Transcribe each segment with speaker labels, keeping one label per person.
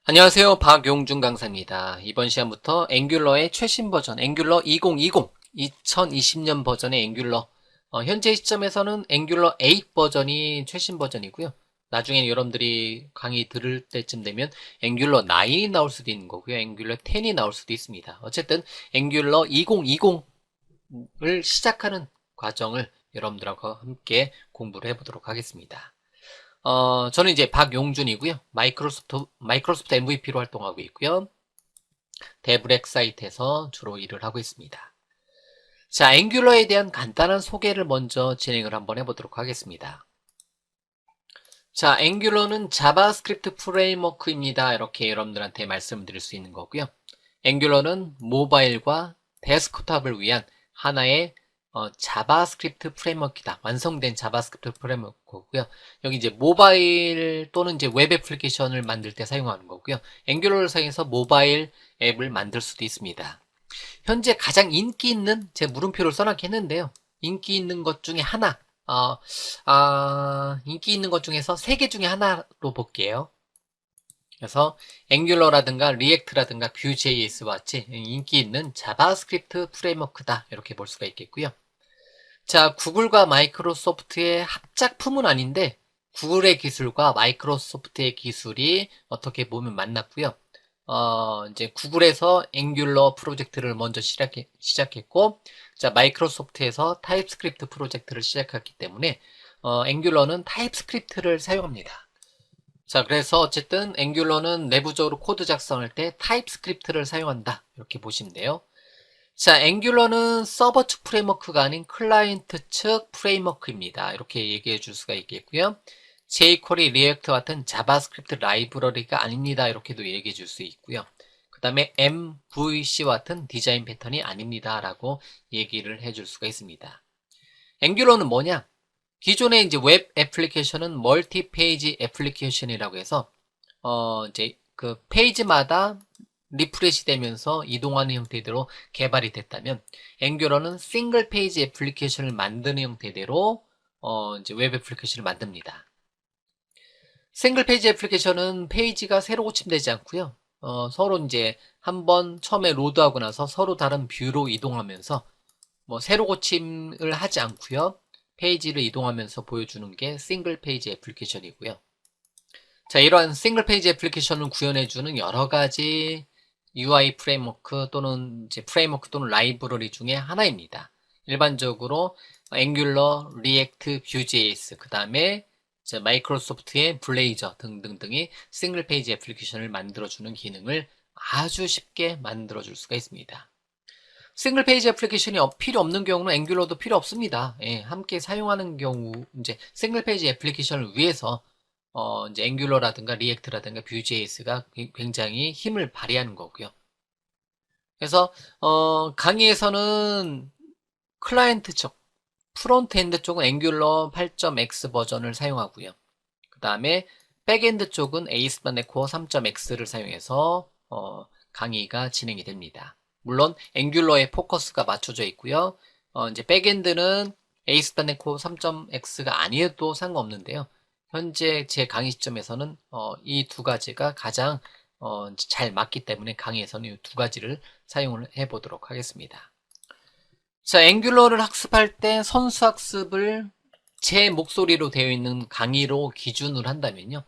Speaker 1: 안녕하세요. 박용준 강사입니다. 이번 시간부터 앵귤러의 최신 버전, 앵귤러 2020, 2020년 버전의 앵귤러, 현재 시점에서는 앵귤러 8 버전이 최신 버전이고요. 나중에 여러분들이 강의 들을 때쯤 되면 앵귤러 9이 나올 수도 있는 거고요. 앵귤러 10이 나올 수도 있습니다. 어쨌든 앵귤러 2020을 시작하는 과정을 여러분들하고 함께 공부를 해보도록 하겠습니다. 저는 이제 박용준이고요. 마이크로소프트 MVP로 활동하고 있고요. 데브렉 사이트에서 주로 일을 하고 있습니다. 자, 앵귤러에 대한 간단한 소개를 먼저 진행을 한번 해보도록 하겠습니다. 자, 앵귤러는 자바스크립트 프레임워크입니다. 이렇게 여러분들한테 말씀드릴 수 있는 거고요. 앵귤러는 모바일과 데스크톱을 위한 하나의 자바스크립트 프레임워크이다. 완성된 자바스크립트 프레임워크고요. 여기 이제 모바일 또는 이제 웹 애플리케이션을 만들 때 사용하는 거고요. 앵귤러를 사용해서 모바일 앱을 만들 수도 있습니다. 현재 가장 인기 있는 제 물음표를 써놨긴 했는데요. 인기 있는 것 중에 하나, 인기 있는 것 중에서 세 개 중에 하나로 볼게요. 그래서 앵귤러라든가 리액트라든가 뷰.js와 같이 인기 있는 자바스크립트 프레임워크다. 이렇게 볼 수가 있겠고요. 자, 구글과 마이크로소프트의 합작품은 아닌데 구글의 기술과 마이크로소프트의 기술이 어떻게 보면 만났고요. 이제 구글에서 앵귤러 프로젝트를 먼저 시작했고, 자, 마이크로소프트에서 타입스크립트 프로젝트를 시작했기 때문에 앵귤러는 타입스크립트를 사용합니다. 자, 그래서 어쨌든 앵귤러는 내부적으로 코드 작성할 때 타입스크립트를 사용한다. 이렇게 보시면 돼요. 자, 앵귤러는 서버 측 프레임워크가 아닌 클라이언트 측 프레임워크입니다. 이렇게 얘기해 줄 수가 있겠고요. jQuery, 리액트 같은 자바스크립트 라이브러리가 아닙니다. 이렇게도 얘기해 줄 수 있고요. 그 다음에 MVC와 같은 디자인 패턴이 아닙니다. 라고 얘기를 해 줄 수가 있습니다. 앵귤러는 뭐냐? 기존의 이제 웹 애플리케이션은 멀티 페이지 애플리케이션이라고 해서 이제 그 페이지마다 리프레시 되면서 이동하는 형태대로 개발이 됐다면 앵귤러는 싱글 페이지 애플리케이션을 만드는 형태대로 이제 웹 애플리케이션을 만듭니다. 싱글 페이지 애플리케이션은 페이지가 새로 고침되지 않고요. 서로 이제 한번 처음에 로드하고 나서 서로 다른 뷰로 이동하면서 뭐 새로 고침을 하지 않고요. 페이지를 이동하면서 보여주는 게 싱글 페이지 애플리케이션이고요. 자, 이러한 싱글 페이지 애플리케이션을 구현해주는 여러 가지 UI 프레임워크 또는 이제 프레임워크 또는 라이브러리 중에 하나입니다. 일반적으로 앵귤러, 리액트, 뷰.js, 그 다음에 마이크로소프트의 블레이저 등등등이 싱글 페이지 애플리케이션을 만들어주는 기능을 아주 쉽게 만들어줄 수가 있습니다. 싱글 페이지 애플리케이션이 필요 없는 경우는 앵귤러도 필요 없습니다. 예, 함께 사용하는 경우 이제 싱글 페이지 애플리케이션을 위해서 이제 앵귤러라든가 리액트라든가 뷰.js가 굉장히 힘을 발휘하는 거고요. 그래서 강의에서는 클라이언트 쪽, 프론트엔드 쪽은 앵귤러 8.x 버전을 사용하고요. 그 다음에 백엔드 쪽은 ASP.NET Core 3.x를 사용해서 강의가 진행이 됩니다. 물론 앵귤러에 포커스가 맞춰져 있고요. 이제 백엔드는 ASP.NET Core 3.x가 아니어도 상관없는데요. 현재 제 강의 시점에서는 이 두 가지가 가장 잘 맞기 때문에 강의에서는 이 두 가지를 사용을 해보도록 하겠습니다. 자, 앵귤러를 학습할 때 선수 학습을 제 목소리로 되어 있는 강의로 기준으로 한다면요.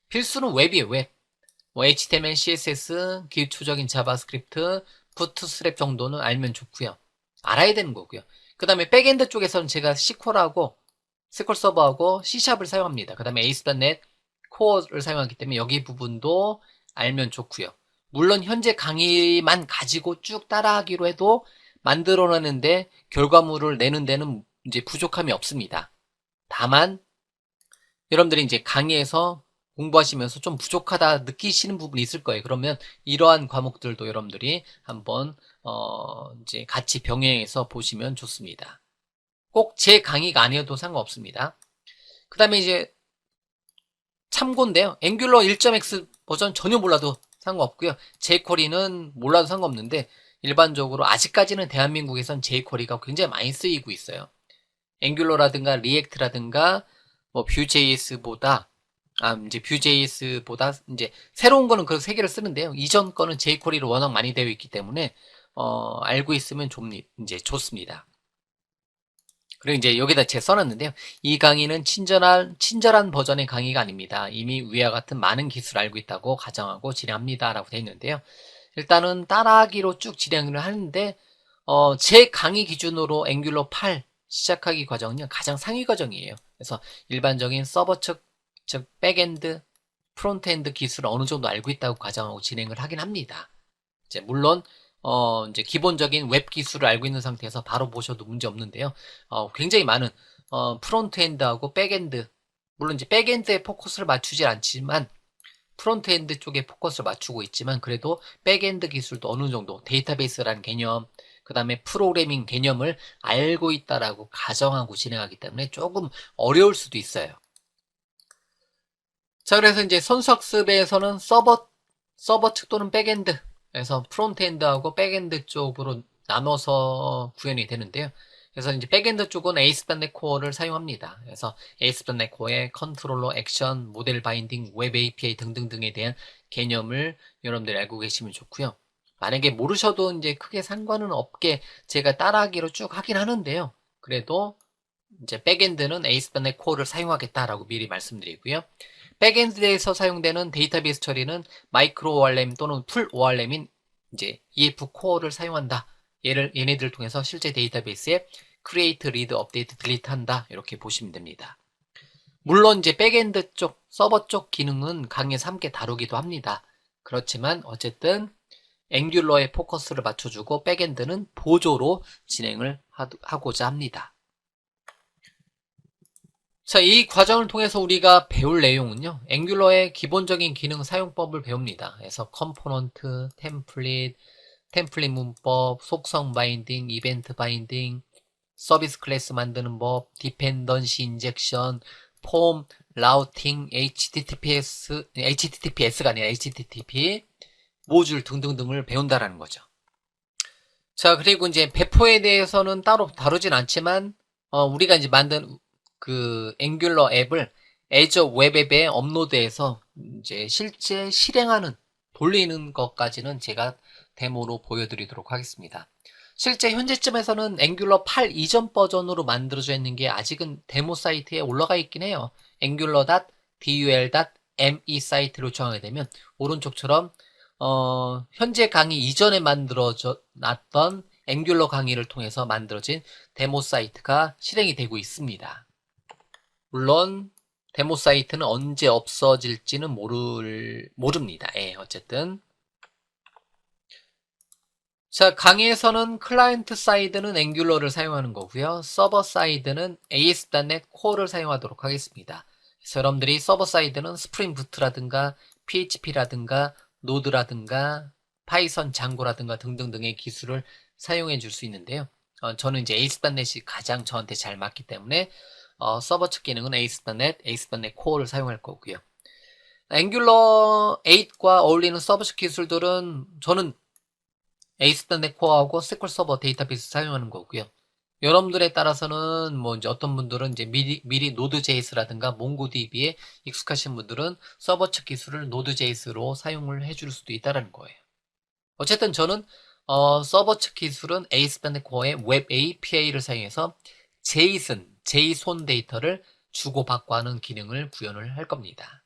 Speaker 1: 필수는 웹이에요, 웹. 뭐 HTML, CSS, 기초적인 자바스크립트, 부트스트랩 정도는 알면 좋고요. 알아야 되는 거고요. 그 다음에 백엔드 쪽에서는 제가 SQL 서버하고 C샵을 사용합니다. 그 다음에 ASP.NET Core를 사용하기 때문에 여기 부분도 알면 좋고요. 물론 현재 강의만 가지고 쭉 따라하기로 해도 만들어내는데 결과물을 내는 데는 이제 부족함이 없습니다. 다만 여러분들이 이제 강의에서 공부하시면서 좀 부족하다 느끼시는 부분이 있을 거예요. 그러면 이러한 과목들도 여러분들이 한번 이제 같이 병행해서 보시면 좋습니다. 꼭 제 강의가 아니어도 상관없습니다. 그 다음에 이제 참고인데요. 앵귤러 1.x 버전 전혀 몰라도 상관없고요. jQuery는 몰라도 상관없는데 일반적으로 아직까지는 대한민국에선 jQuery가 굉장히 많이 쓰이고 있어요. 앵귤러라든가 리액트라든가 뭐 뷰.js보다 이제 Vue.js보다 이제 새로운 거는 그 세 개를 쓰는데요. 이전 거는 jQuery로 워낙 많이 되어 있기 때문에 알고 있으면 이제 좋습니다. 그리고 이제 여기다 제가 써놨는데요. 이 강의는 친절한 버전의 강의가 아닙니다. 이미 위와 같은 많은 기술을 알고 있다고 가정하고 진행합니다. 라고 되어 있는데요. 일단은 따라하기로 쭉 진행을 하는데, 제 강의 기준으로 앵귤러 8 시작하기 과정은요, 가장 상위 과정이에요. 그래서 일반적인 서버 측, 즉, 백엔드, 프론트엔드 기술을 어느 정도 알고 있다고 가정하고 진행을 하긴 합니다. 이제 물론 이제 기본적인 웹 기술을 알고 있는 상태에서 바로 보셔도 문제 없는데요. 굉장히 많은 프론트엔드하고 백엔드, 물론 이제 백엔드에 포커스를 맞추지 않지만 프론트엔드 쪽에 포커스를 맞추고 있지만 그래도 백엔드 기술도 어느 정도 데이터베이스라는 개념, 그 다음에 프로그래밍 개념을 알고 있다라고 가정하고 진행하기 때문에 조금 어려울 수도 있어요. 자, 그래서 이제 선수학습에서는 서버 측 또는 백엔드, 그래서 프론트엔드하고 백엔드 쪽으로 나눠서 구현이 되는데요. 그래서 이제 백엔드 쪽은 ASP.NET Core를 사용합니다. 그래서 ASP.NET Core의 컨트롤러, 액션, 모델 바인딩, 웹 API 등등등에 대한 개념을 여러분들이 알고 계시면 좋고요. 만약에 모르셔도 이제 크게 상관은 없게 제가 따라하기로 쭉 하긴 하는데요. 그래도 이제 백엔드는 ASP.NET Core를 사용하겠다라고 미리 말씀드리고요. 백엔드에서 사용되는 데이터베이스 처리는 마이크로 ORM 또는 풀 ORM인 이제 EF 코어를 사용한다. 얘네들을 통해서 실제 데이터베이스에 create, read, update, delete 한다. 이렇게 보시면 됩니다. 물론 이제 백엔드 쪽, 서버 쪽 기능은 강의에서 함께 다루기도 합니다. 그렇지만 어쨌든 앵귤러에 포커스를 맞춰주고 백엔드는 보조로 진행을 하고자 합니다. 자, 이 과정을 통해서 우리가 배울 내용은요, 앵귤러의 기본적인 기능 사용법을 배웁니다. 그래서 컴포넌트, 템플릿 문법, 속성 바인딩, 이벤트 바인딩, 서비스 클래스 만드는 법, 디펜던시 인젝션, 폼, 라우팅, HTTPS가 아니라 HTTP, 모듈 등등등을 배운다라는 거죠. 자, 그리고 이제 배포에 대해서는 따로 다루진 않지만, 우리가 이제 만든 그 앵귤러 앱을 애저 웹앱에 업로드해서 이제 실제 실행하는, 돌리는 것까지는 제가 데모로 보여드리도록 하겠습니다. 실제 현재쯤에서는 앵귤러 8 이전 버전으로 만들어져 있는 게 아직은 데모 사이트에 올라가 있긴 해요. angular.dul.me 사이트로 저장하게 되면 오른쪽처럼 현재 강의 이전에 만들어져 놨던 앵귤러 강의를 통해서 만들어진 데모 사이트가 실행이 되고 있습니다. 물론 데모 사이트는 언제 없어질지는 모릅니다. 예, 어쨌든. 자, 강의에서는 클라이언트 사이드는 앵귤러를 사용하는 거고요. 서버 사이드는 ASP.NET Core를 사용하도록 하겠습니다. 그래서 여러분들이 서버 사이드는 스프링 부트라든가 PHP라든가 노드라든가 파이썬 장고라든가 등등등의 기술을 사용해 줄 수 있는데요. 저는 이제 ASP.NET이 가장 저한테 잘 맞기 때문에 서버 측 기능은 ASP.NET Core를 사용할 거고요. 앵귤러 8과 어울리는 서버 측 기술들은 저는 ASP.NET Core하고 SQL 서버 데이터베이스 사용하는 거고요. 여러분들에 따라서는 뭐 이제 어떤 분들은 이제 미리 Node.js라든가 MongoDB에 익숙하신 분들은 서버 측 기술을 Node.js로 사용을 해줄 수도 있다는 거예요. 어쨌든 저는 서버 측 기술은 ASP.NET Core의 웹 API를 사용해서 JSON 데이터를 주고받고 하는 기능을 구현을 할 겁니다.